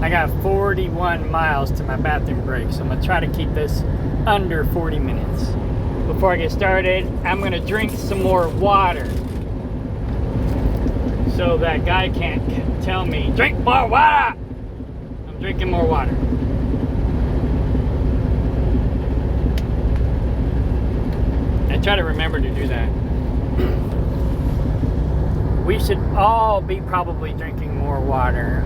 I got 41 miles to my bathroom break, so I'm going to try to keep this under 40 minutes. Before I get started, I'm going to drink some more water so that guy can't tell me, drink more water! I'm drinking more water. I try to remember to do that. We should all be probably drinking more water.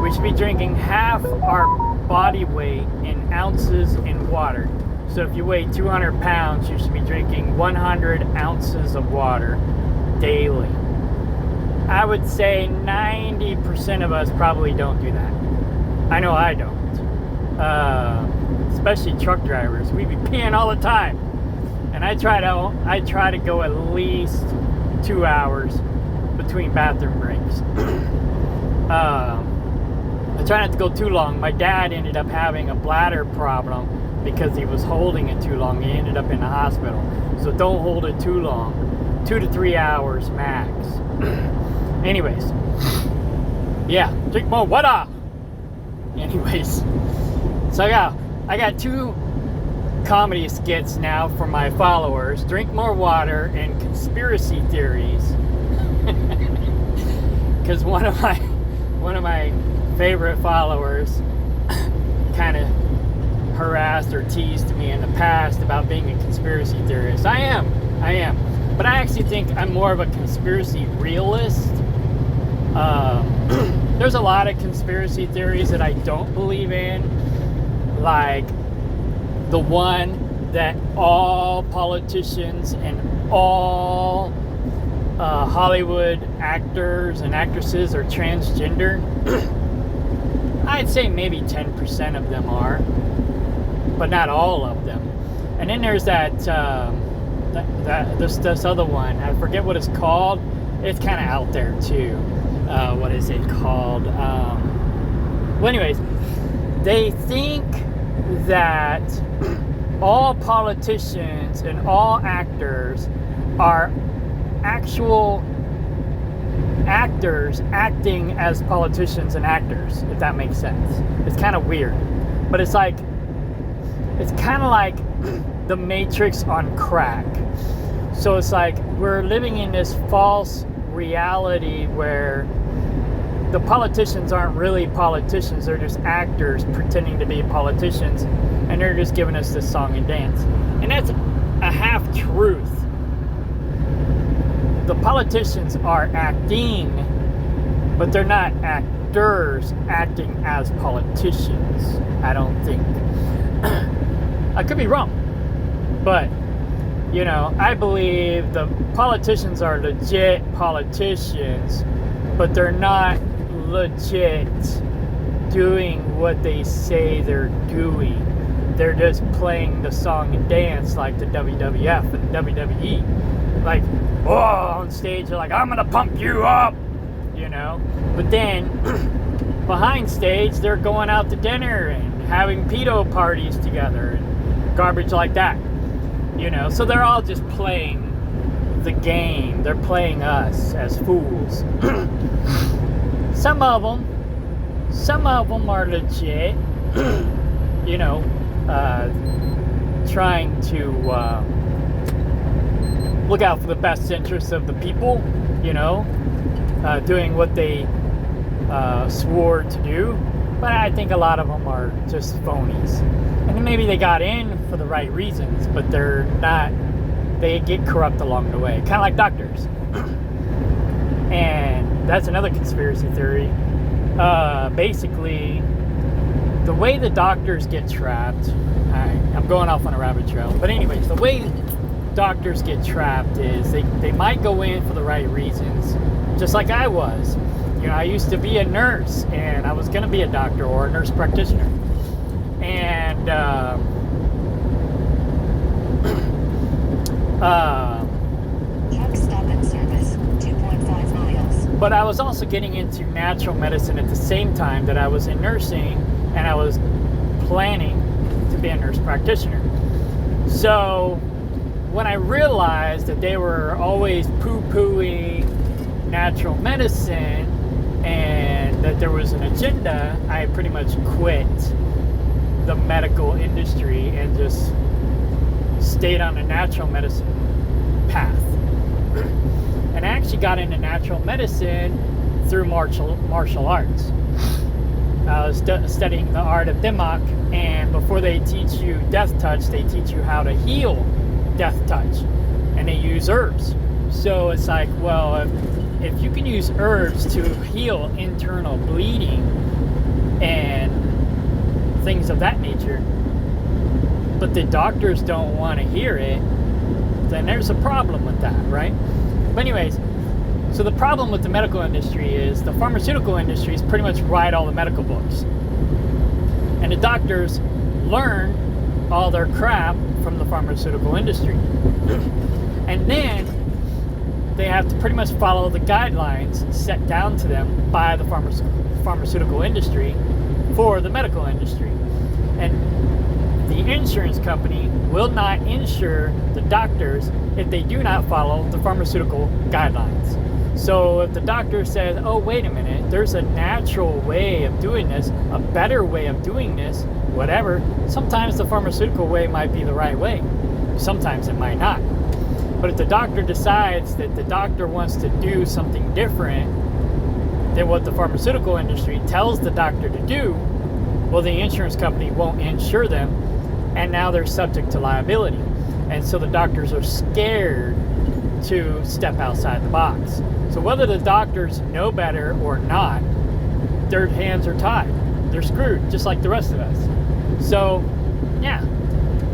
We should be drinking half our body weight in ounces in water. So if you weigh 200 pounds, you should be drinking 100 ounces of water daily. I would say 90% of us probably don't do that. I know I don't. Especially truck drivers. We be peeing all the time. And I try to go at least 2 hours between bathroom breaks. I try not to go too long. My dad ended up having a bladder problem because he was holding it too long. He ended up in the hospital. So don't hold it too long. 2 to 3 hours max. Anyways. Yeah, drink more water. Anyways. So I got 2 comedy skits now for my followers. Drink more water and conspiracy theories. Because one of my favorite followers kind of harassed or teased me in the past about being a conspiracy theorist. I am. But I actually think I'm more of a conspiracy realist. There's a lot of conspiracy theories that I don't believe in. Like the one that all politicians and all Hollywood actors and actresses are transgender. I'd say maybe 10% of them are, but not all of them. And then there's this other one. I forget what it's called. It's kind of out there too. What is it called? Well, anyways, they think that all politicians and all actors are actual actors acting as politicians and actors, if that makes sense. It's kind of weird, but it's kind of like the Matrix on crack. So it's like we're living in this false reality where the politicians aren't really politicians, they're just actors pretending to be politicians, and they're just giving us this song and dance. And that's a half truth. The politicians are acting, but they're not actors acting as politicians, I don't think. I could be wrong, but I believe the politicians are legit politicians, but they're not legit doing what they say they're doing. They're just playing the song and dance like the WWF and WWE. Like, on stage, they're like, I'm gonna pump you up, But then, behind stage, they're going out to dinner and having pedo parties together and garbage like that, So they're all just playing the game. They're playing us as fools. Some of them are legit, trying to look out for the best interests of the people, doing what they swore to do. But I think a lot of them are just phonies. And maybe they got in for the right reasons, but they're not. They get corrupt along the way, kind of like doctors. And that's another conspiracy theory. Basically, the way the doctors get trapped, I'm going off on a rabbit trail, but anyways, the way doctors get trapped is they might go in for the right reasons, just like I was. I used to be a nurse, and I was going to be a doctor or a nurse practitioner. And truck stop at service 2.5 miles. But I was also getting into natural medicine at the same time that I was in nursing, and I was planning to be a nurse practitioner. So when I realized that they were always poo-pooing natural medicine and there was an agenda, I pretty much quit the medical industry and just stayed on a natural medicine path. And I actually got into natural medicine through martial arts. I was studying the art of Dimmock, and before they teach you death touch, they teach you how to heal death touch, and they use herbs. So it's like, well, if you can use herbs to heal internal bleeding and things of that nature, but the doctors don't want to hear it, then there's a problem with that, right? But anyways, so the problem with the medical industry is the pharmaceutical industries pretty much write all the medical books. And the doctors learn all their crap from the pharmaceutical industry. And then they have to pretty much follow the guidelines set down to them by the pharmaceutical industry for the medical industry. And the insurance company will not insure the doctors if they do not follow the pharmaceutical guidelines. So if the doctor says, oh, wait a minute, there's a natural way of doing this, a better way of doing this, whatever, sometimes the pharmaceutical way might be the right way. Sometimes it might not. But if the doctor decides that the doctor wants to do something different than what the pharmaceutical industry tells the doctor to do, well, the insurance company won't insure them, and now they're subject to liability. And so the doctors are scared to step outside the box. So whether the doctors know better or not, their hands are tied. They're screwed, just like the rest of us. So, yeah,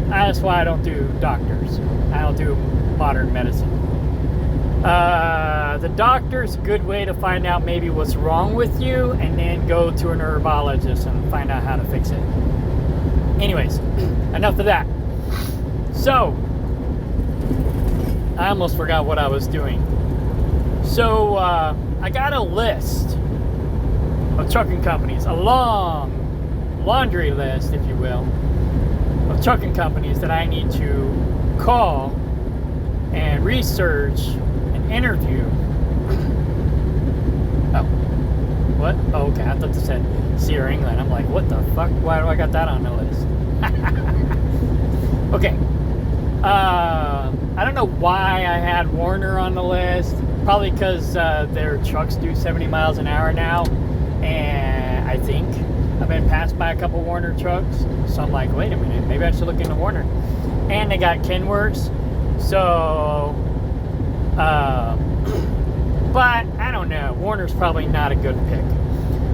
that's why I don't do doctors. I don't do modern medicine. The doctor's a good way to find out maybe what's wrong with you, and then go to a herbologist and find out how to fix it. Anyways, enough of that. So, I almost forgot what I was doing. So, I got a list of trucking companies, a long laundry list, if you will, of trucking companies that I need to call and research and interview. Oh, what? Oh, okay, I thought this said Sierra England. I'm like, what the fuck? Why do I got that on the list? Okay. I don't know why I had Warner on the list. Probably because their trucks do 70 miles an hour now. And I think I've been passed by a couple Warner trucks. So I'm like, wait a minute, maybe I should look into Warner. And they got Kenworths. So, but I don't know. Warner's probably not a good pick.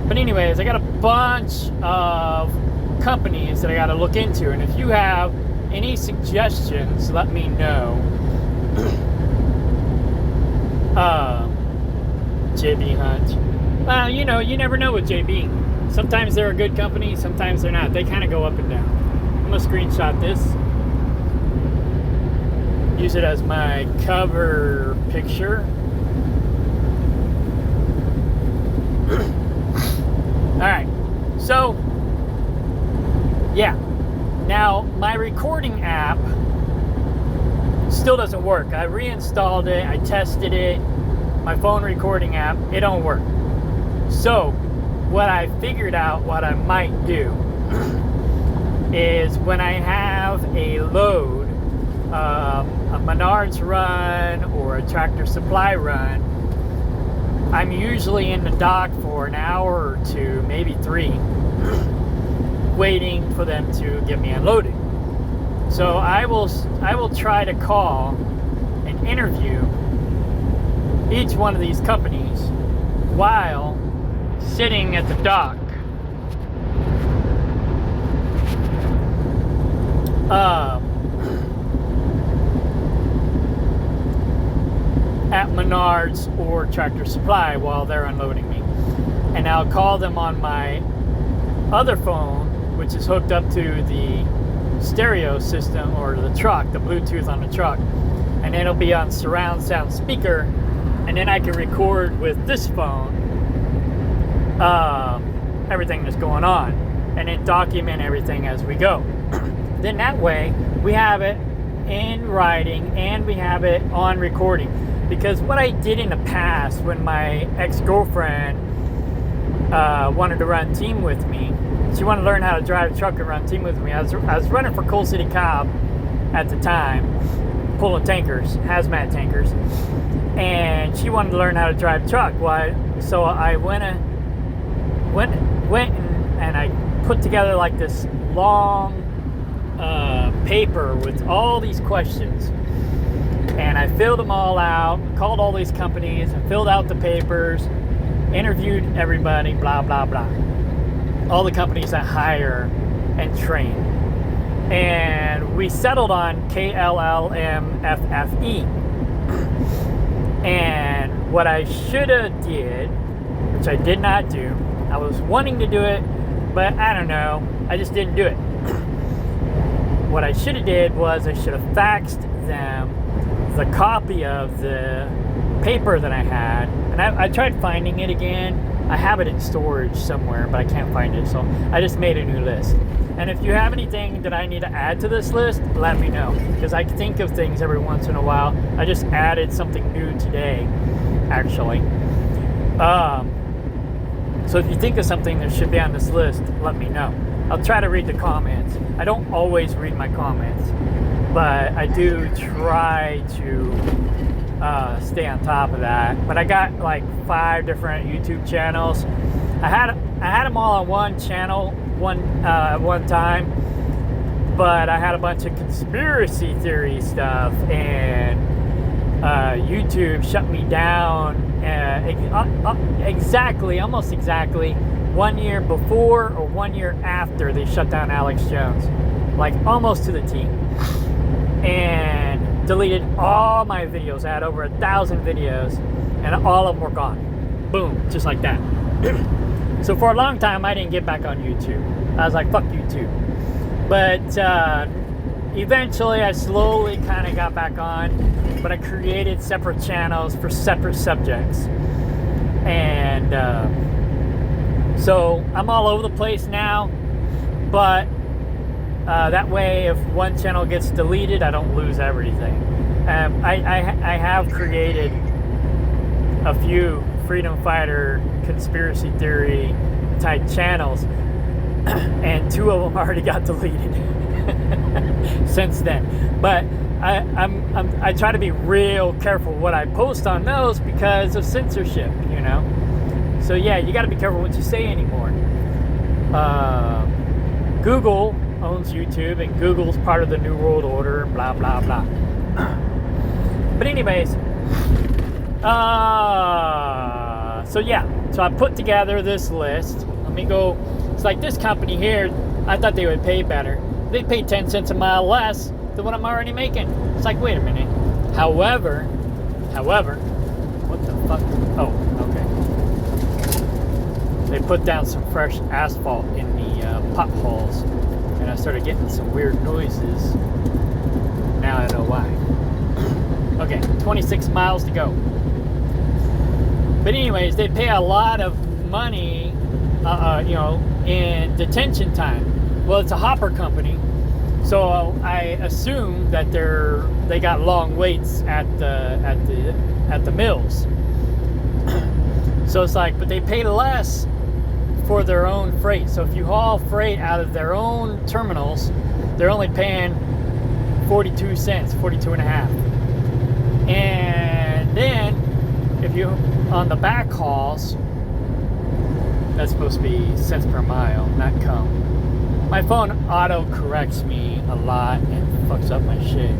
But anyways, I got a bunch of companies that I got to look into. And if you have any suggestions, let me know. JB Hunt. Well, you know, you never know with JB. Sometimes they're a good company, sometimes they're not. They kind of go up and down. I'm going to screenshot this. Use it as my cover picture. Alright, so, yeah. Now, my recording app still doesn't work. I reinstalled it, I tested it, my phone recording app, it don't work. So, what I figured out what I might do is when I have a load, a Menards run or a Tractor Supply run, I'm usually in the dock for an hour or two, maybe 3, waiting for them to get me unloaded. So I will try to call and interview each one of these companies while sitting at the dock. At Menards or Tractor Supply while they're unloading me. And I'll call them on my other phone, which is hooked up to the stereo system or the truck, the Bluetooth on the truck. And it'll be on surround sound speaker. And then I can record with this phone everything that's going on. And then document everything as we go. Then that way, we have it in writing and we have it on recording. Because what I did in the past when my ex-girlfriend wanted to run team with me. She wanted to learn how to drive a truck and run team with me. I was running for Coal City Cobb at the time, pulling tankers, hazmat tankers, and she wanted to learn how to drive a truck. So I went and I put together like this long paper with all these questions, and I filled them all out, called all these companies, and filled out the papers, interviewed everybody, blah blah blah, all the companies that hire and train, and we settled on KLLMFFE. And what I should have did, which I did not do, I was wanting to do it, but I don't know, I just didn't do it. What I should have did was I should have faxed them the copy of the paper that I had, and I tried finding it again. I have it in storage somewhere, but I can't find it, so I just made a new list. And if you have anything that I need to add to this list, let me know, because I think of things every once in a while. I just added something new today, actually. So if you think of something that should be on this list, let me know. I'll try to read the comments. I don't always read my comments, but I do try to stay on top of that. But I got like 5 different YouTube channels. I had them all on one channel one time, but I had a bunch of conspiracy theory stuff, and YouTube shut me down almost exactly 1 year before or 1 year after they shut down Alex Jones, like almost to the T, and deleted all my videos. I had over 1,000 videos, and all of them were gone. Boom, just like that. So for a long time, I didn't get back on YouTube. I was like, fuck YouTube. But eventually, I slowly kind of got back on, but I created separate channels for separate subjects. And so I'm all over the place now, but that way, if one channel gets deleted, I don't lose everything. I have created a few freedom fighter conspiracy theory type channels, and 2 of them already got deleted since then. But I try to be real careful what I post on those because of censorship, you know. So yeah, you got to be careful what you say anymore. Google owns YouTube, and Google's part of the New World Order, blah blah blah. But anyways, so yeah, so I put together this list. Let me go. It's like this company here, I thought they would pay better. They pay 10 cents a mile less than what I'm already making. It's like, wait a minute. However, what the fuck? Oh, okay. They put down some fresh asphalt in the potholes, and I started getting some weird noises. Now I know why. Okay, 26 miles to go. But anyways, they pay a lot of money, you know, in detention time. Well, it's a hopper company, so I assume that they got long waits at the mills. So it's like, but they pay less for their own freight. So if you haul freight out of their own terminals, they're only paying 42 cents, 42 and a half. And then if you on the back hauls, that's supposed to be cents per mile, not come. My phone auto corrects me a lot and fucks up my shit.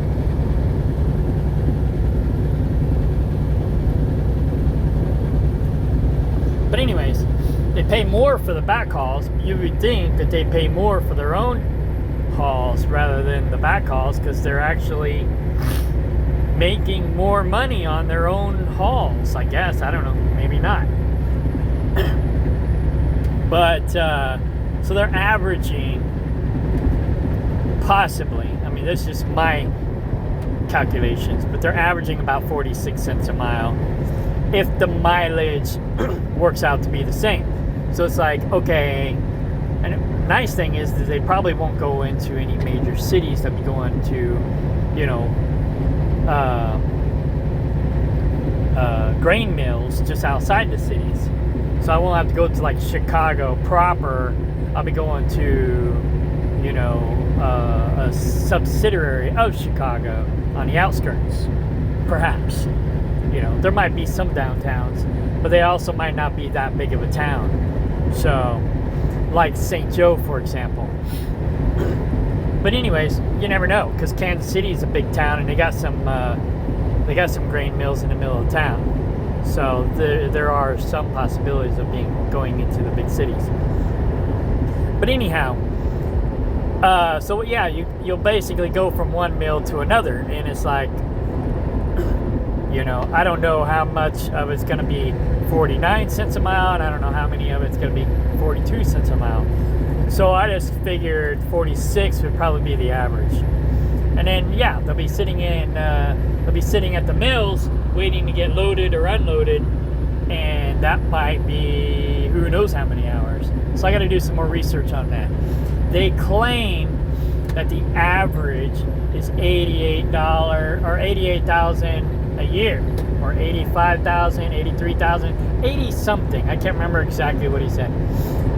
But anyways, they pay more for the back hauls. You would think that they pay more for their own hauls rather than the back hauls, because they're actually making more money on their own hauls, I guess. I don't know, maybe not. But so they're averaging, possibly, I mean, this is my calculations, but they're averaging about 46 cents a mile if the mileage works out to be the same. So it's like, okay, and the nice thing is that they probably won't go into any major cities. They'll be going to, you know, grain mills just outside the cities. So I won't have to go to like Chicago proper. I'll be going to, you know, a subsidiary of Chicago on the outskirts, perhaps. You know, there might be some downtowns, but they also might not be that big of a town. So, like St. Joe, for example. But anyways, you never know, because Kansas City is a big town, and they got some grain mills in the middle of town. So there are some possibilities of going into the big cities. But anyhow, so yeah, you'll basically go from one mill to another, and it's like, you know, I don't know how much of it's going to be 49 cents a mile, and I don't know how many of it's going to be 42 cents a mile. So I just figured 46 would probably be the average. And then, yeah, they'll be sitting at the mills waiting to get loaded or unloaded, and that might be who knows how many hours. So I got to do some more research on that. They claim that the average is $88 or $88,000 a year, or $85,000, $83,000, 80 something. I can't remember exactly what he said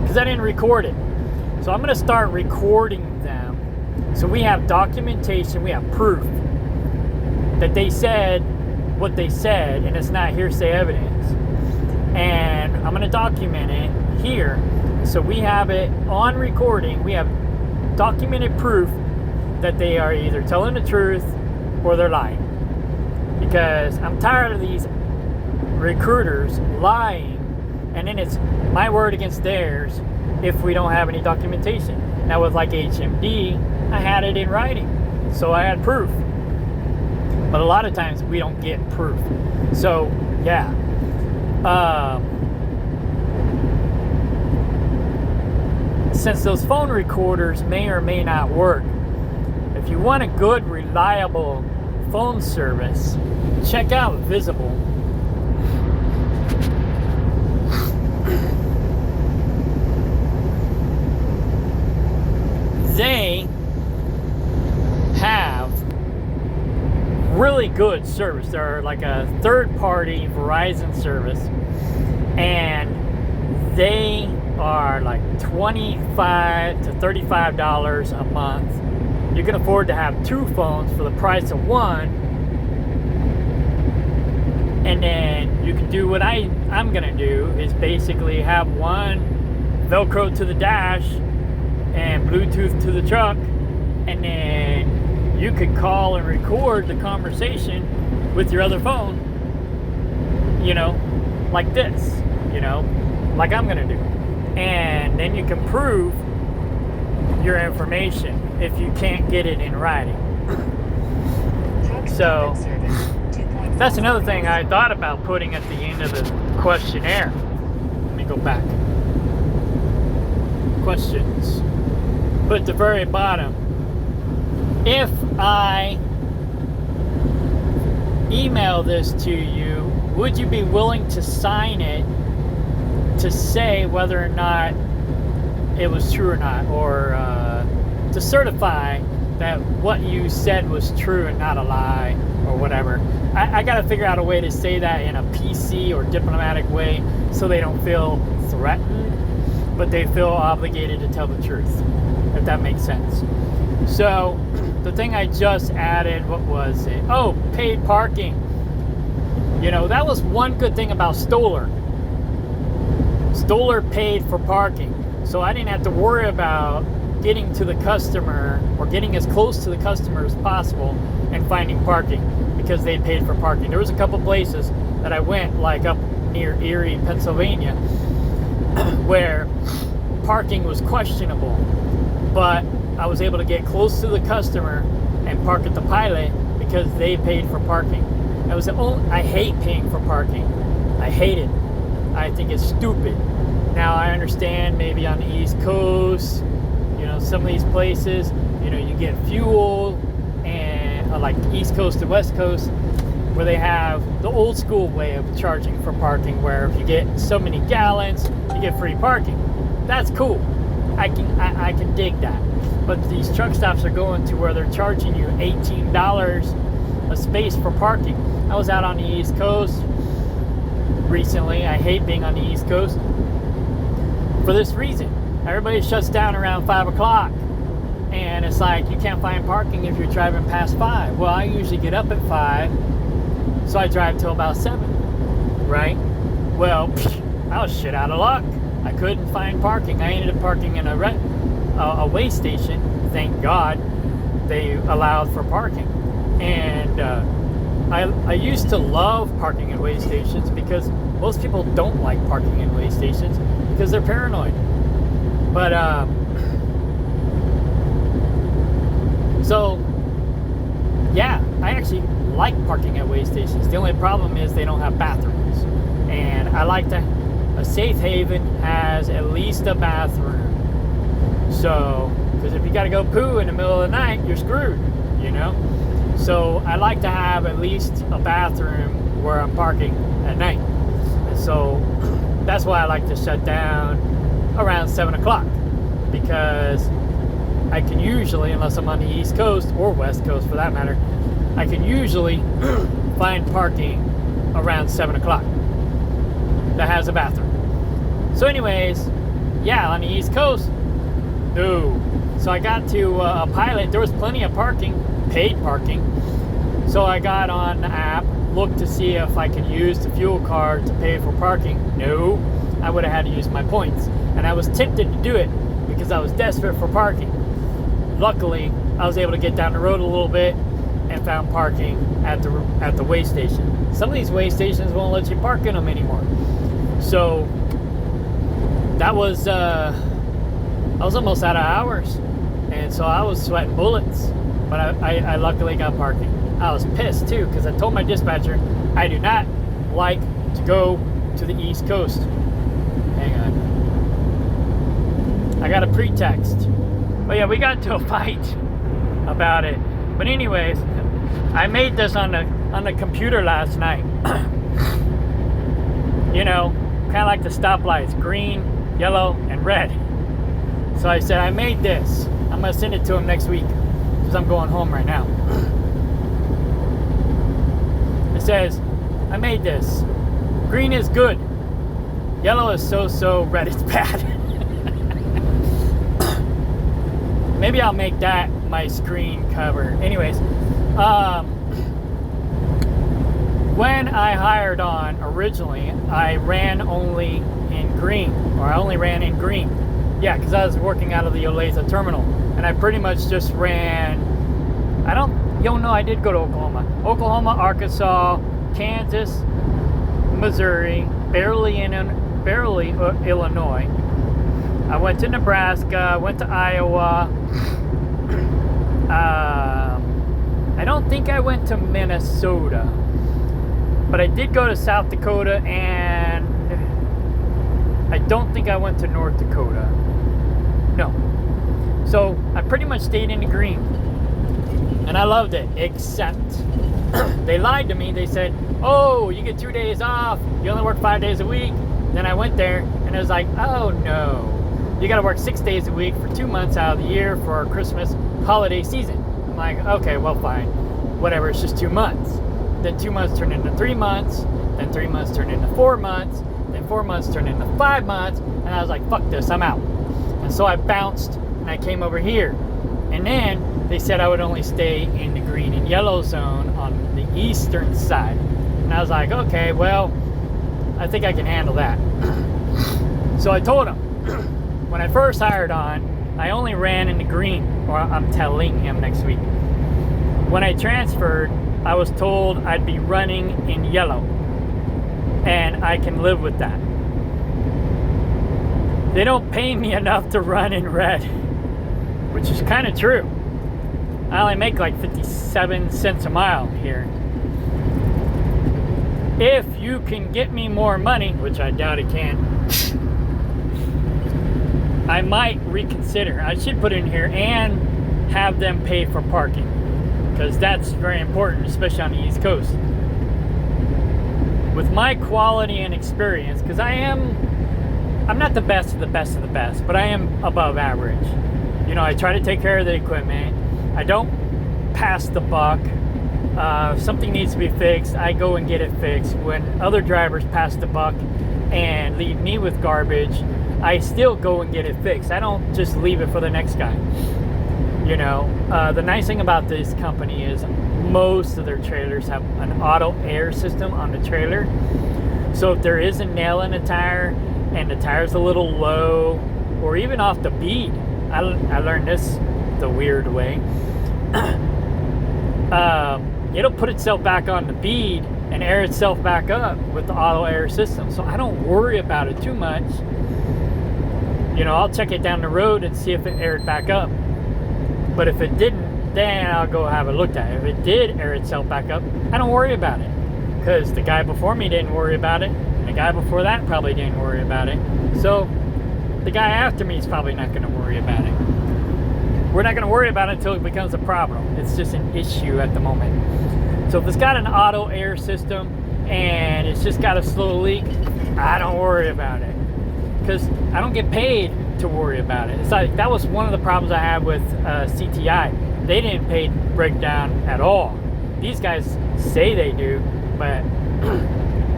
because I didn't record it. So I'm going to start recording them. So we have documentation, we have proof that they said what they said, and it's not hearsay evidence. And I'm going to document it here. So we have it on recording. We have documented proof that they are either telling the truth or they're lying. Because I'm tired of these recruiters lying, and then it's my word against theirs if we don't have any documentation. Now with like HMD, I had it in writing, so I had proof. But a lot of times we don't get proof. So yeah, since those phone recorders may or may not work, if you want a good, reliable phone service, check out Visible. They have really good service. They're like a third-party Verizon service, and they are like $25 to $35 a month. You can afford to have two phones for the price of one, and then you can do what I'm gonna do is basically have one Velcro to the dash and Bluetooth to the truck, and then you could call and record the conversation with your other phone, you know, like this, you know, like I'm gonna do. And then you can prove your information if you can't get it in writing. So that's another thing I thought about putting at the end of the questionnaire. Let me go back. Questions. Put at the very bottom. If I email this to you, would you be willing to sign it to say whether or not it was true or not, or to certify that what you said was true and not a lie or whatever? I got to figure out a way to say that in a PC or diplomatic way so they don't feel threatened, but they feel obligated to tell the truth, if that makes sense. So the thing I just added, what was it? Oh, paid parking. You know, that was one good thing about Stoller. Stoller paid for parking, so I didn't have to worry about getting to the customer or getting as close to the customer as possible and finding parking because they paid for parking. There was a couple places that I went, like up near Erie, Pennsylvania, where parking was questionable, but I was able to get close to the customer and park at the Pilot because they paid for parking. It was the only, I hate paying for parking. I hate it. I think it's stupid. Now I understand maybe on the East Coast, you know, some of these places, you know, you get fuel, and like East Coast to West Coast, where they have the old school way of charging for parking, where if you get so many gallons, you get free parking. That's cool. I can dig that. But these truck stops are going to where they're charging you $18 a space for parking. I was out on the East Coast recently. I hate being on the East Coast for this reason. Everybody shuts down around 5 o'clock. And it's like you can't find parking if you're driving past 5. Well, I usually get up at 5, so I drive till about 7, right? Well, I was shit out of luck. I couldn't find parking. I ended up parking in a way station. Thank God they allowed for parking. And I used to love parking in way stations because most people don't like parking in way stations because they're paranoid. But so yeah, I actually like parking at way stations. The only problem is they don't have bathrooms, and I like to. A safe haven has at least a bathroom. So, because if you got to go poo in the middle of the night, you're screwed, you know. So I like to have at least a bathroom where I'm parking at night. And so that's why I like to shut down around 7 o'clock, because I can usually, unless I'm on the East Coast or West Coast for that matter, I can usually find parking around 7 o'clock that has a bathroom. So anyways, yeah, on the East Coast, no. So I got to a Pilot. There was plenty of parking, paid parking. So I got on the app, looked to see if I could use the fuel card to pay for parking. No, I would have had to use my points. And I was tempted to do it because I was desperate for parking. Luckily, I was able to get down the road a little bit and found parking at the way station. Some of these way stations won't let you park in them anymore. So that was I was almost out of hours, and so I was sweating bullets. But I luckily got parking. I was pissed too because I told my dispatcher I do not like to go to the East Coast. Hang on, I got a pretext. But yeah, we got into a fight about it. But anyways, I made this on the computer last night. You know, kind of like the stoplights, green, yellow, and red. So I said, I made this. I'm going to send it to him next week because I'm going home right now. It says, I made this. Green is good. Yellow is so, red is bad. Maybe I'll make that my screen cover. Anyways, when I hired on originally, I ran only in green, or I only ran in green. Yeah, because I was working out of the Olathe terminal, and I pretty much just ran. I did go to Oklahoma, Arkansas, Kansas, Missouri, barely Illinois. I went to Nebraska, went to Iowa. I don't think I went to Minnesota, but I did go to South Dakota, and I don't think I went to North Dakota. No. So I pretty much stayed in the green, and I loved it, except they lied to me. They said, oh, you get 2 days off, you only work 5 days a week. Then I went there, and it was like, oh no, you got to work 6 days a week for 2 months out of the year for our Christmas holiday season. I'm like, okay, well, fine, whatever, it's just 2 months. Then 2 months turned into 3 months, then 3 months turned into 4 months, then 4 months turned into 5 months, and I was like, fuck this, I'm out. And so I bounced, and I came over here. And then they said I would only stay in the green and yellow zone on the eastern side. And I was like, okay, well, I think I can handle that. So I told him, when I first hired on, I only ran in the green, or I'm telling him next week. When I transferred, I was told I'd be running in yellow, and I can live with that. They don't pay me enough to run in red, which is kind of true. I only make like 57 cents a mile here. If you can get me more money, which I doubt it can, I might reconsider. I should put in here and have them pay for parking, because that's very important, especially on the East Coast. With my quality and experience, because I'm not the best of the best of the best, but I am above average. You know, I try to take care of the equipment. I don't pass the buck. If something needs to be fixed, I go and get it fixed. When other drivers pass the buck and leave me with garbage, I still go and get it fixed. I don't just leave it for the next guy. You know, the nice thing about this company is most of their trailers have an auto air system on the trailer. So if there is a nail in the tire and the tire's a little low or even off the bead, I learned this the weird way. It'll put itself back on the bead and air itself back up with the auto air system. So I don't worry about it too much. You know, I'll check it down the road and see if it aired back up. But if it didn't, then I'll go have it looked at. If it did air itself back up, I don't worry about it. Because the guy before me didn't worry about it. And the guy before that probably didn't worry about it. So the guy after me is probably not going to worry about it. We're not going to worry about it until it becomes a problem. It's just an issue at the moment. So if it's got an auto air system and it's just got a slow leak, I don't worry about it. Because I don't get paid to worry about it. It's like that was one of the problems I had with CTI. They didn't pay breakdown at all. These guys say they do, but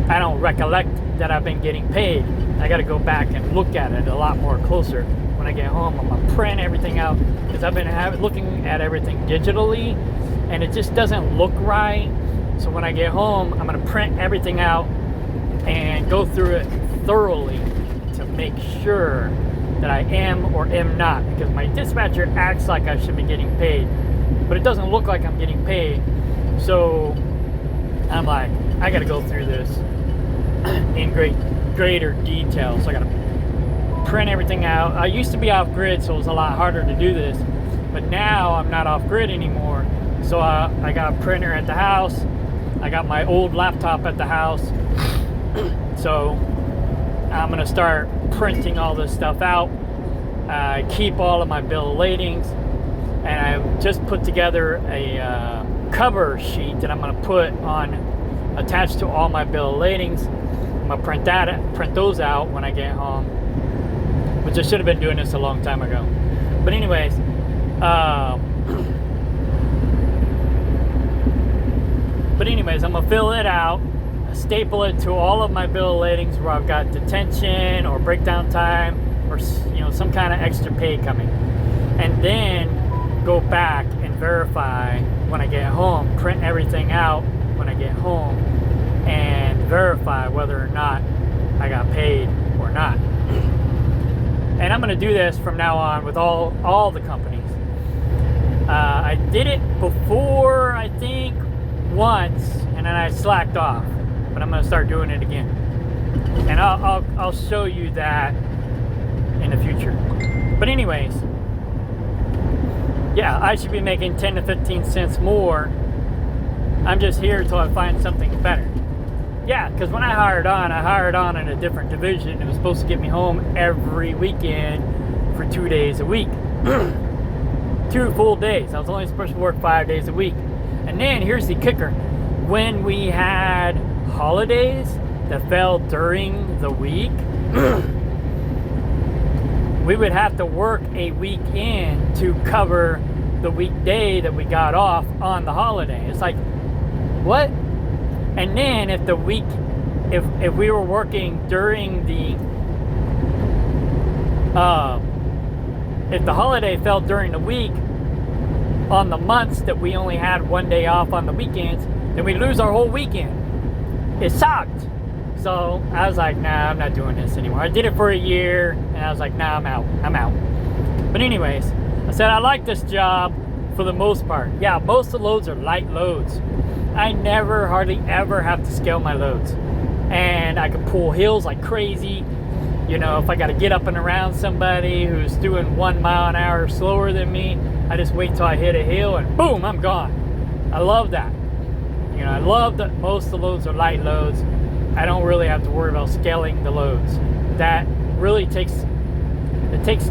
I don't recollect that I've been getting paid. I got to go back and look at it a lot more closer. When I get home, I'm gonna print everything out because I've been looking at everything digitally, and it just doesn't look right. So when I get home, I'm gonna print everything out and go through it thoroughly to make sure that I am or am not, because my dispatcher acts like I should be getting paid, but it doesn't look like I'm getting paid. So I'm like, I gotta go through this in greater detail. So I gotta print everything out. I used to be off grid, so it was a lot harder to do this, but now I'm not off grid anymore. So I got a printer at the house. I got my old laptop at the house. So I'm gonna start printing all this stuff out. I keep all of my bill of ladings, and I just put together a cover sheet that I'm gonna put on attached to all my bill of ladings. I'm gonna print those out when I get home, which I should have been doing this a long time ago. But anyways, I'm gonna fill it out, staple it to all of my bill of ladings where I've got detention or breakdown time or some kind of extra pay coming, and then go back and verify when I get home. Print everything out when I get home and verify whether or not I got paid or not. And I'm going to do this from now on with all the companies. I did it before, I think, once, and then I slacked off. But I'm going to start doing it again. And I'll show you that in the future. But anyways, yeah, I should be making 10 to 15 cents more. I'm just here until I find something better. Yeah, because when I hired on in a different division. It was supposed to get me home every weekend for 2 days a week. 2 full days. I was only supposed to work 5 days a week. And then here's the kicker. When we had holidays that fell during the week, we would have to work a weekend to cover the weekday that we got off on the holiday. It's like, what? And then if we were working during the if the holiday fell during the week on the months that we only had 1 day off on the weekends, then we lose our whole weekend. It sucked. So I was like, nah, I'm not doing this anymore. I did it for a year, and I was like, nah, I'm out. But anyways, I said I like this job for the most part. Yeah, most of the loads are light loads. I never, hardly ever have to scale my loads. And I can pull hills like crazy. You know, if I got to get up and around somebody who's doing 1 mile an hour slower than me, I just wait till I hit a hill and boom, I'm gone. I love that. You know, I love that most of the loads are light loads. I don't really have to worry about scaling the loads. That really takes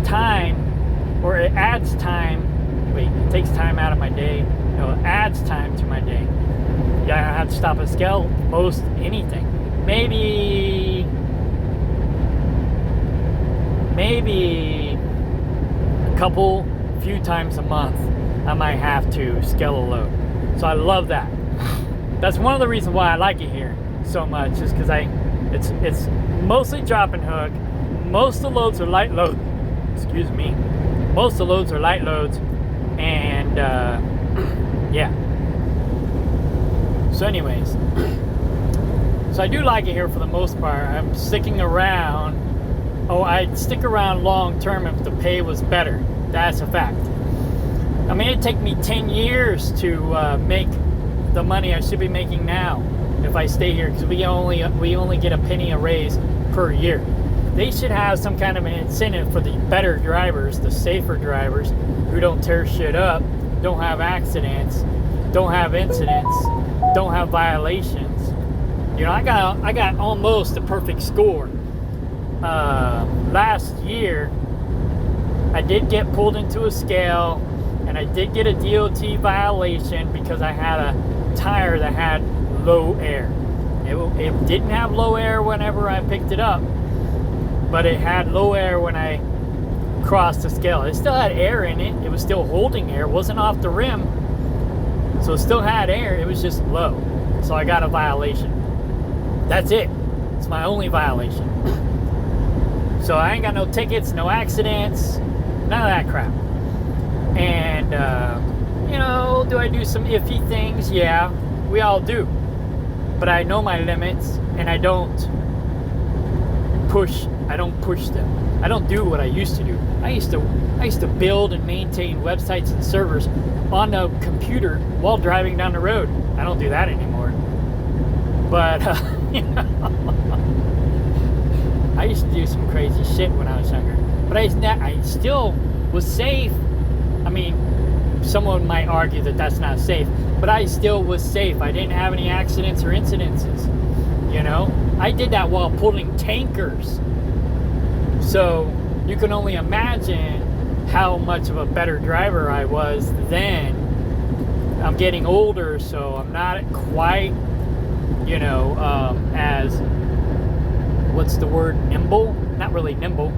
time, or it adds time. Wait, it takes time out of my day. No, it adds time to my day. Yeah, I don't have to stop and scale most anything. Maybe a few times a month, I might have to scale a load. So I love that. That's one of the reasons why I like it here so much, is because it's mostly drop and hook. Most of the loads are light load. Excuse me. Most of the loads are light loads, and yeah. So, anyways, so I do like it here for the most part. I'm sticking around. Oh, I'd stick around long term if the pay was better. That's a fact. I mean, it'd take me 10 years to make the money I should be making now if I stay here, because we only get a penny a raise per year. They should have some kind of an incentive for the better drivers, the safer drivers, who don't tear shit up, don't have accidents, don't have incidents, don't have violations. You know, I got almost a perfect score. Last year, I did get pulled into a scale, and I did get a DOT violation because I had a tire that had low air. It didn't have low air whenever I picked it up, but it had low air when I crossed the scale. It still had air in it. It was still holding air. It wasn't off the rim, so it still had air. It was just low. So I got a violation. That's it. It's my only violation. So I ain't got no tickets, no accidents, none of that crap. And, you know, do I do some iffy things? Yeah, we all do. But I know my limits, and I don't push them. I don't do what I used to do. I used to build and maintain websites and servers on the computer while driving down the road. I don't do that anymore. But, you know, I used to do some crazy shit when I was younger. But I still was safe. I mean, someone might argue that that's not safe, but I still was safe. I didn't have any accidents or incidences. You know, I did that while pulling tankers. So you can only imagine how much of a better driver I was then. I'm getting older, so I'm not quite, you know, as, what's the word, nimble? Not really nimble.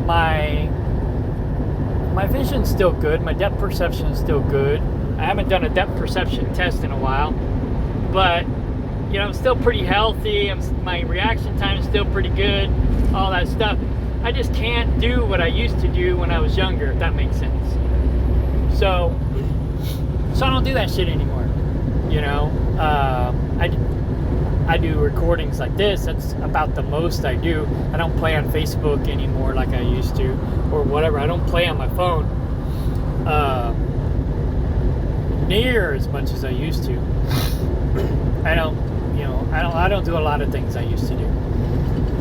My vision's still good. My depth perception is still good. I haven't done a depth perception test in a while, but you know, I'm still pretty healthy. My reaction time is still pretty good. All that stuff. I just can't do what I used to do when I was younger, if that makes sense. So I don't do that shit anymore. You know, I do recordings like this. That's about the most I do. I don't play on Facebook anymore like I used to, or whatever. I don't play on my phone near as much as I used to. I don't do a lot of things I used to do.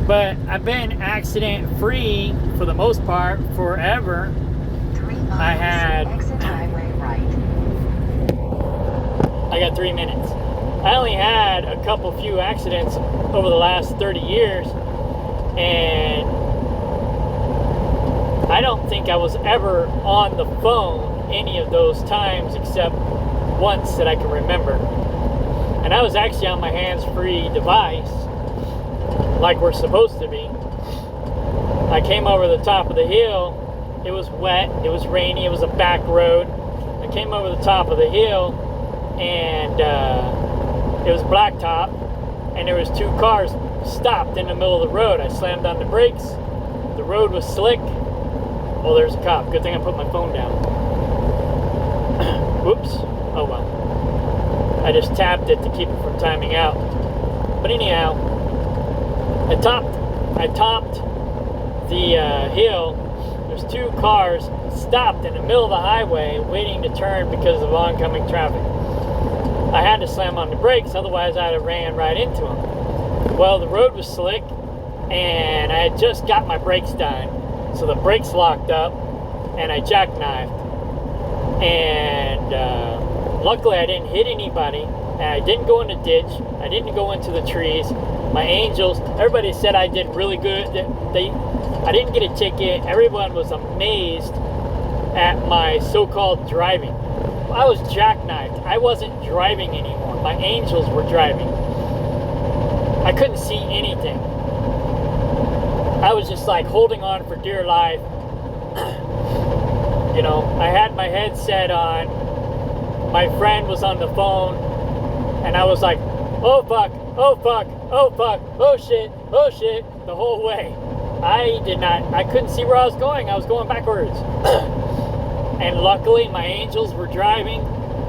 But I've been accident free for the most part forever. 3 miles. I had. Exit highway right. I got 3 minutes. I only had a few accidents over the last 30 years, and I don't think I was ever on the phone any of those times except once that I can remember. And I was actually on my hands-free device, like we're supposed to be. I came over the top of the hill. It was wet, it was rainy, it was a back road. I came over the top of the hill, and it was blacktop, and there was 2 cars stopped in the middle of the road. I slammed on the brakes. The road was slick. Oh, there's a cop. Good thing I put my phone down. Whoops. Oh well. I just tapped it to keep it from timing out. But anyhow, I topped the hill. There's 2 cars stopped in the middle of the highway waiting to turn because of oncoming traffic. I had to slam on the brakes, otherwise I'd have ran right into them. Well, the road was slick, and I had just got my brakes done, so the brakes locked up, and I jackknifed. And luckily I didn't hit anybody, and I didn't go in the ditch, I didn't go into the trees. My angels, everybody said I did really good. I didn't get a ticket. Everyone was amazed at my so-called driving. I was jackknifed. I wasn't driving anymore. My angels were driving. I couldn't see anything. I was just like holding on for dear life. You know, I had my headset on, my friend was on the phone, and I was like, oh fuck, oh fuck, oh fuck, oh shit, the whole way. I couldn't see where I was going. I was going backwards. And luckily my angels were driving,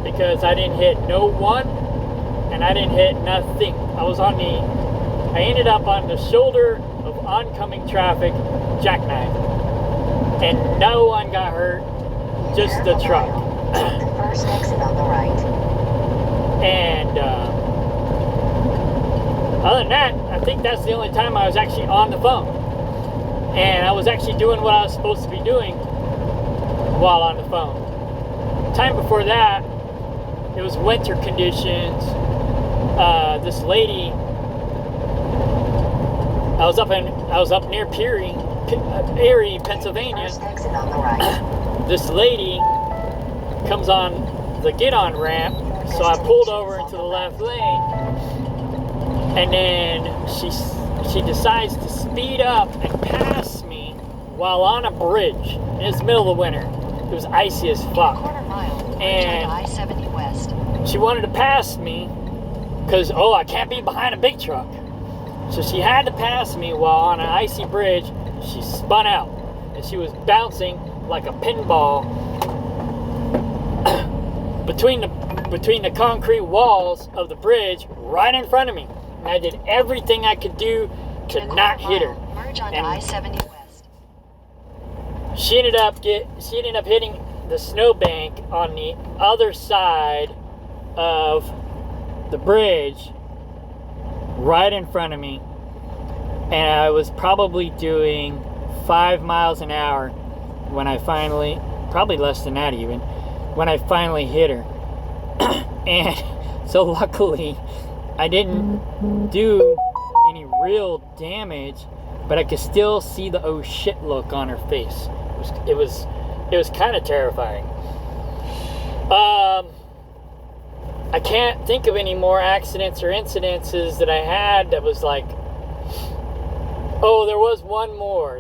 because I didn't hit no one, and I didn't hit nothing. I ended up on the shoulder of oncoming traffic, jackknife. And no one got hurt, just the truck. Take the first exit on the right. And other than that, I think that's the only time I was actually on the phone. And I was actually doing what I was supposed to be doing while on the phone. Time before that, it was winter conditions. This lady, I was up near Erie, Pennsylvania. First exit on the right. This lady comes on the get-on ramp, so I pulled over into the left lane, and then she decides to speed up and pass me while on a bridge. It's the middle of the winter. It was icy as fuck. Quarter mile. And I-70 west. she wanted to pass me because, I can't be behind a big truck. So she had to pass me while on an icy bridge. She spun out, and she was bouncing like a pinball between the concrete walls of the bridge right in front of me. And I did everything I could do to not hit her. Merge onto And I-70 west. she ended up hitting the snowbank on the other side of the bridge right in front of me, and I was probably doing 5 miles an hour when I finally, probably less than that even, when I finally hit her. And so luckily I didn't do any real damage, but I could still see the oh shit look on her face. It was kind of terrifying. I can't think of any more accidents or incidences that I had that was like, there was one more.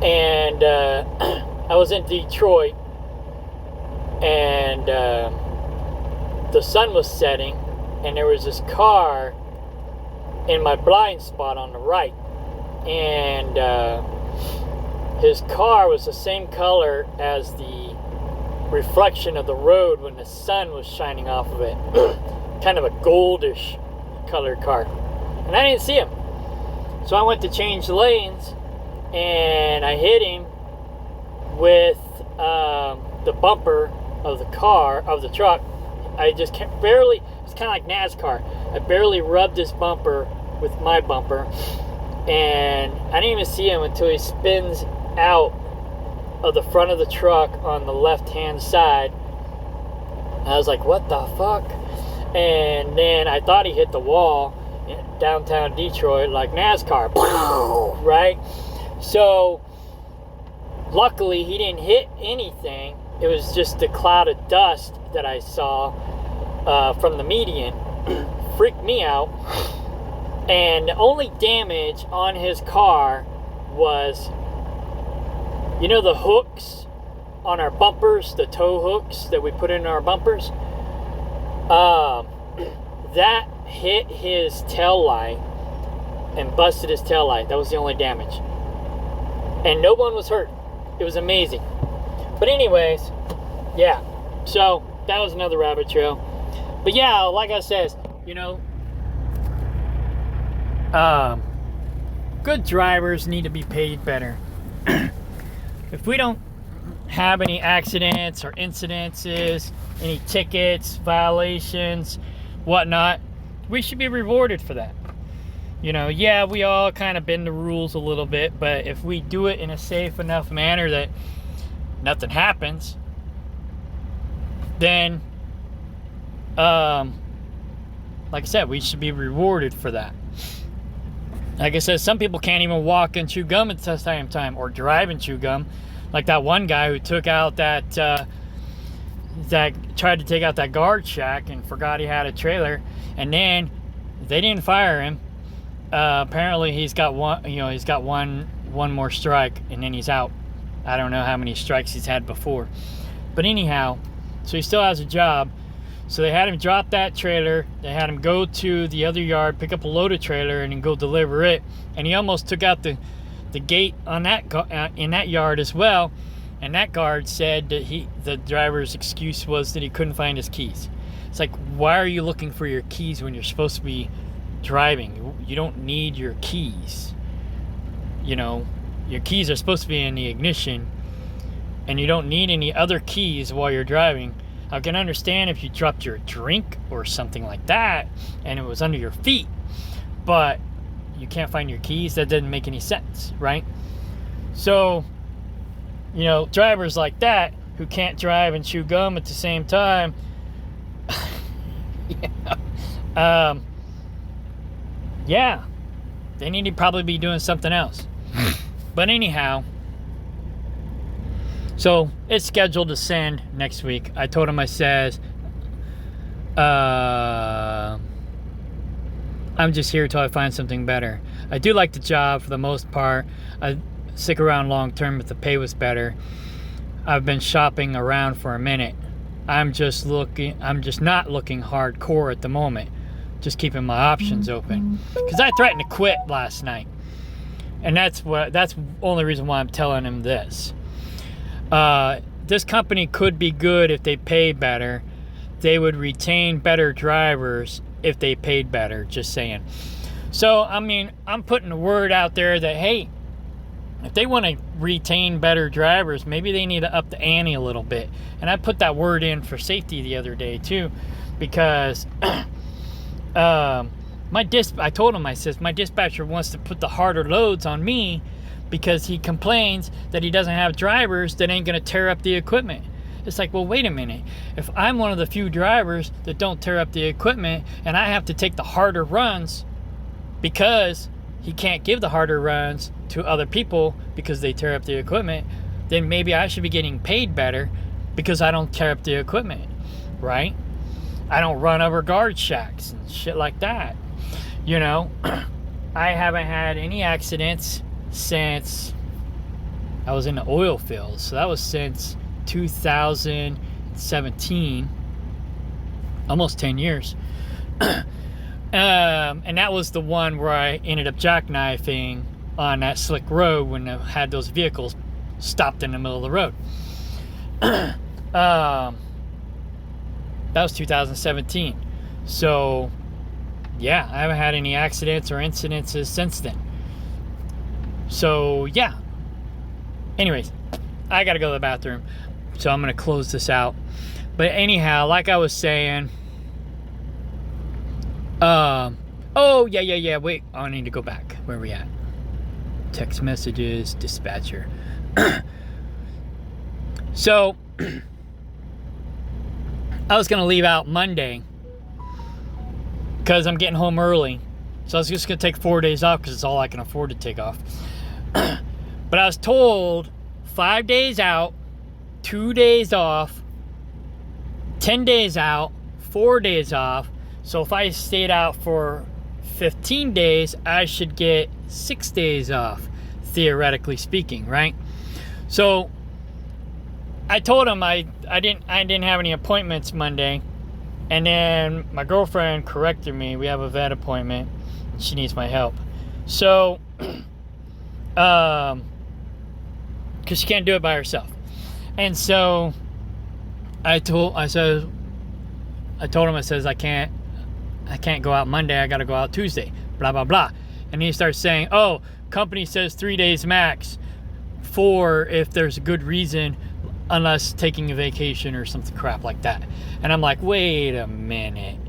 And I was in Detroit, and the sun was setting, and there was this car in my blind spot on the right, and his car was the same color as the reflection of the road when the sun was shining off of it. Kind of a goldish colored car, and I didn't see him, so I went to change lanes, and I hit him with the bumper of the truck. I just barely, it's kind of like NASCAR, I barely rubbed his bumper with my bumper, and I didn't even see him until he spins out of the front of the truck on the left hand side. I was like, what the fuck? And then I thought he hit the wall in downtown Detroit like NASCAR. Right? So luckily he didn't hit anything. It was just a cloud of dust that I saw from the median. Freaked me out. And the only damage on his car was, the hooks on our bumpers, the tow hooks that we put in our bumpers, that hit his tail light and busted his tail light. That was the only damage. And no one was hurt. It was amazing. But anyways, yeah. So that was another rabbit trail. But yeah, like I said, good drivers need to be paid better. If we don't have any accidents or incidences, any tickets, violations, whatnot, we should be rewarded for that. Yeah, we all kind of bend the rules a little bit, but if we do it in a safe enough manner that nothing happens, then, like I said, we should be rewarded for that. Like I said, some people can't even walk and chew gum at the same time, or drive and chew gum. Like that one guy who took out that tried to take out that guard shack and forgot he had a trailer, and then they didn't fire him. Apparently he's got one more strike, and then he's out. I don't know how many strikes he's had before. But anyhow, so he still has a job. So they had him drop that trailer. They had him go to the other yard, pick up a loaded trailer, and then go deliver it. And he almost took out the gate on that in that yard as well. And that guard said that the driver's excuse was that he couldn't find his keys. It's like, why are you looking for your keys when you're supposed to be driving? You don't need your keys. You know, your keys are supposed to be in the ignition, and you don't need any other keys while you're driving. I can understand if you dropped your drink or something like that and it was under your feet, but you can't find your keys. That doesn't make any sense, right? So, you know, drivers like that who can't drive and chew gum at the same time, yeah, they need to probably be doing something else. But anyhow, so it's scheduled to send next week. I told him, I says, I'm just here till I find something better. I do like the job for the most part. I'd stick around long term if the pay was better. I've been shopping around for a minute. I'm just not looking hardcore at the moment. Just keeping my options open. Because I threatened to quit last night. And that's the only reason why I'm telling him this. This company could be good if they pay better. They would retain better drivers if they paid better, just saying. So, I mean, I'm putting the word out there that, hey, if they want to retain better drivers, maybe they need to up the ante a little bit. And I put that word in for safety the other day, too, because I told him, I says, my dispatcher wants to put the harder loads on me because he complains that he doesn't have drivers that ain't going to tear up the equipment. It's like, well, wait a minute. If I'm one of the few drivers that don't tear up the equipment and I have to take the harder runs because he can't give the harder runs to other people because they tear up the equipment, then maybe I should be getting paid better because I don't tear up the equipment, right? I don't run over guard shacks and shit like that. You know, I haven't had any accidents since I was in the oil fields. So that was since 2017, almost 10 years. And that was the one where I ended up jackknifing on that slick road when I had those vehicles stopped in the middle of the road. That was 2017. So, yeah, I haven't had any accidents or incidences since then. So, yeah. Anyways, I gotta go to the bathroom. So I'm gonna close this out. But anyhow, like I was saying, wait, I need to go back. Where are we at? Text messages, dispatcher. So, I was going to leave out Monday because I'm getting home early. So I was just going to take 4 days off because it's all I can afford to take off. But I was told 5 days out, 2 days off, 10 days out, 4 days off. So if I stayed out for 15 days, I should get 6 days off, theoretically speaking, right? So I told him I didn't have any appointments Monday, and then my girlfriend corrected me. We have a vet appointment. She needs my help. So, because she can't do it by herself, and so I told him, I says I can't go out Monday. I got to go out Tuesday. Blah blah blah, and he starts saying, "Oh, company says 3 days max, 4 if there's a good reason." Unless taking a vacation or something crap like that. And I'm like, wait a minute.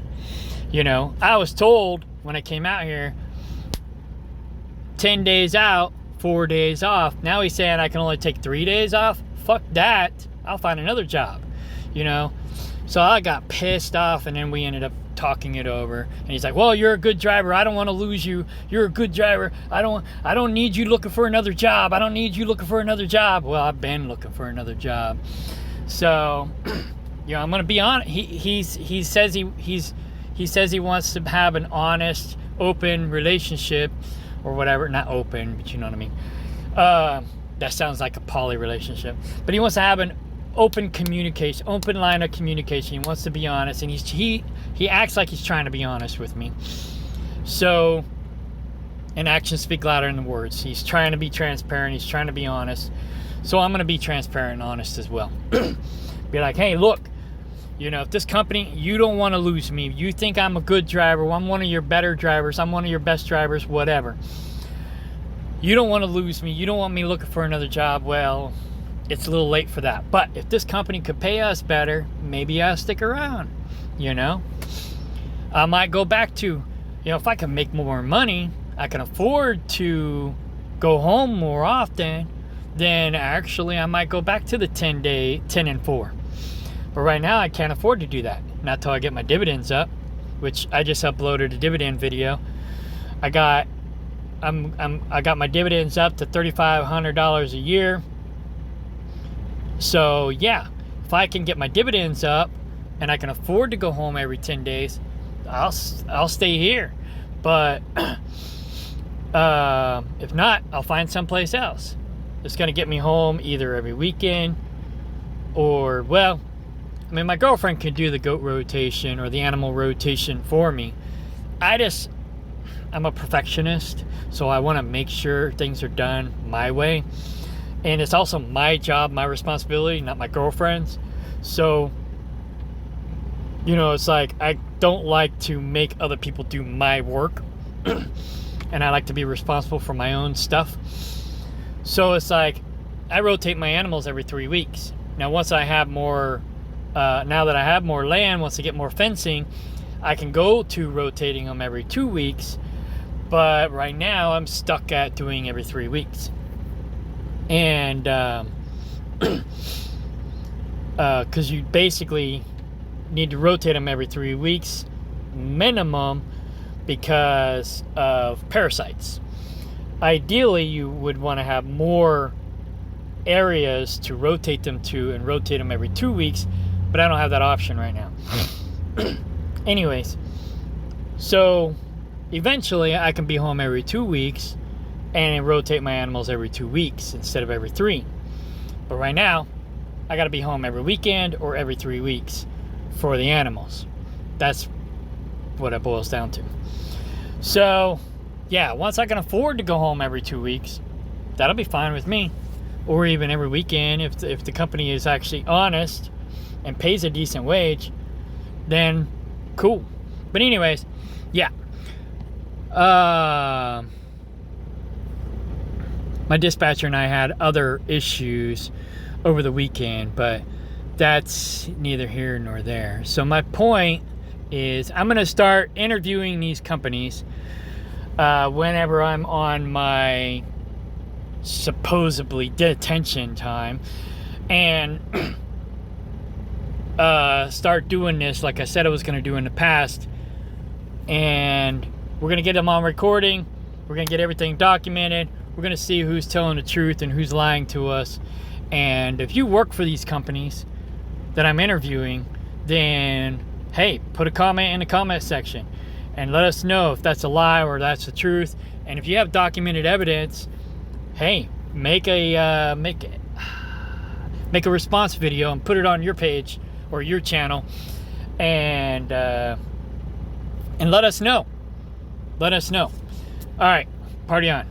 You know, I was told when I came out here, 10 days out, 4 days off. Now he's saying I can only take 3 days off? Fuck that. I'll find another job. You know? So I got pissed off, and then we ended up talking it over. And he's like, well, you're a good driver. I don't want to lose you. You're a good driver. I don't need you looking for another job. I don't need you looking for another job. Well, I've been looking for another job. So, you know, I'm going to be honest. He says he says he wants to have an honest, open relationship or whatever. Not open, but you know what I mean. That sounds like a poly relationship. But he wants to have an open communication, open line of communication. He wants to be honest, and he acts like he's trying to be honest with me. So, and actions speak louder than words. He's trying to be transparent. He's trying to be honest. So I'm going to be transparent and honest as well. Be like, hey, look, you know, if this company, you don't want to lose me. You think I'm a good driver. I'm one of your better drivers. I'm one of your best drivers, whatever. You don't want to lose me. You don't want me looking for another job. Well, it's a little late for that. But if this company could pay us better, maybe I'll stick around, you know. I might go back to, you know, if I can make more money, I can afford to go home more often, then actually I might go back to the 10 and 4. But right now I can't afford to do that. Not till I get my dividends up, which I just uploaded a dividend video. I got my dividends up to $3,500 a year. So yeah, if I can get my dividends up and I can afford to go home every 10 days, I'll stay here. But if not, I'll find someplace else. It's gonna get me home either every weekend or, well, I mean, my girlfriend can do the goat rotation or the animal rotation for me. I'm a perfectionist, so I want to make sure things are done my way. And it's also my job, my responsibility, not my girlfriend's. So, you know, it's like I don't like to make other people do my work. And I like to be responsible for my own stuff. So it's like I rotate my animals every 3 weeks. Now, once I have more, now that I have more land, once I get more fencing, I can go to rotating them every 2 weeks. But right now I'm stuck at doing every 3 weeks. And because you basically need to rotate them every 3 weeks minimum because of parasites. Ideally, you would want to have more areas to rotate them to and rotate them every 2 weeks, but I don't have that option right now. Anyways, so eventually I can be home every 2 weeks and rotate my animals every 2 weeks instead of every 3. But right now, I got to be home every weekend or every 3 weeks for the animals. That's what it boils down to. So, yeah, once I can afford to go home every 2 weeks, that'll be fine with me. Or even every weekend, if the company is actually honest and pays a decent wage, then cool. But anyways, yeah. My dispatcher and I had other issues over the weekend, but that's neither here nor there. So my point is I'm going to start interviewing these companies whenever I'm on my supposedly detention time, and start doing this like I said I was going to do in the past. And we're going to get them on recording. We're going to get everything documented. We're going to see who's telling the truth and who's lying to us. And if you work for these companies that I'm interviewing, then hey, put a comment in the comment section and let us know if that's a lie or that's the truth. And if you have documented evidence, hey, make a response video and put it on your page or your channel, and let us know. Let us know. All right, party on.